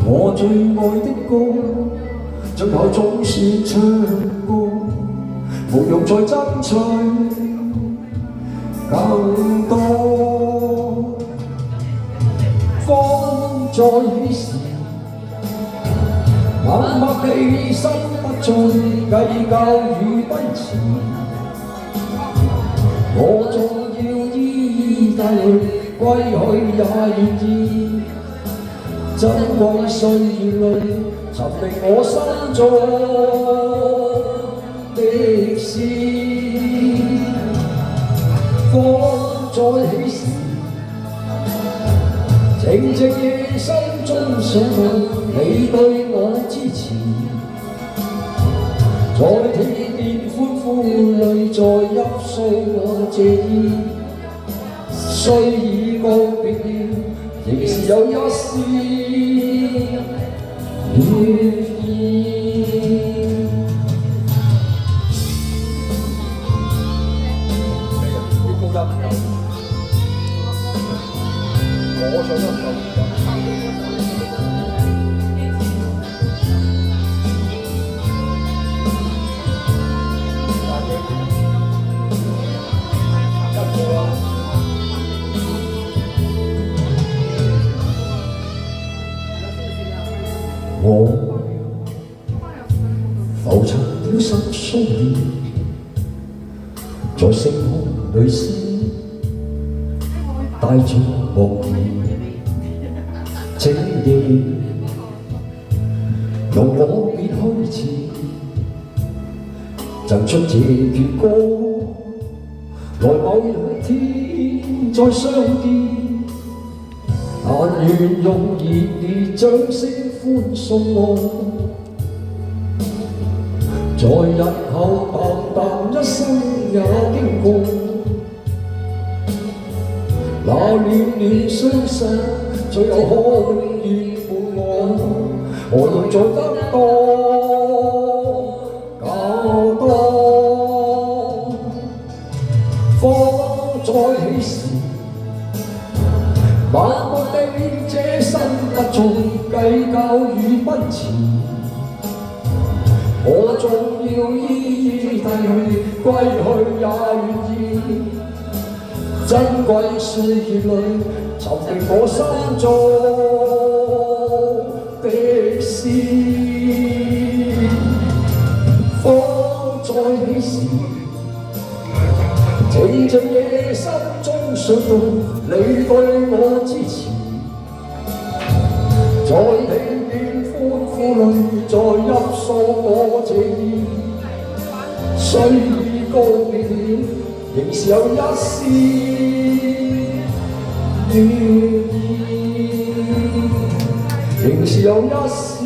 我最愛的歌，最後總是唱歌，無用再爭取更多。風再起時，默默地心不再計較與奔馳，我縱要依依帶淚歸去也願意。珍貴歲月裏尋覓我心中的詩，風再起時，靜靜夜心中想到你對我支持，在聽見歡呼裏再泣訴我謝意，雖已告別了，仍是有一絲願意。我唱得唔夠。我浮沉了10數年，在星空裏閃，帶着夢靜夜，容我別開始，贈出這闕歌，來某一天再相見。但願用熱烈掌聲歡送我，在日後淡淡一生也經過，那暖暖雙手最後可永遠伴我能做得多更多。風再起時，默默地這生不再計較與奔馳，我縱要依依帶去歸去也願意。珍貴歲月裏尋覓我心中的詩，風再起時，靜靜夜心中想到你對我支持，在聽見歡呼裏再泣訴我謝意，雖已告別了，仍是有一絲願意，仍是有一絲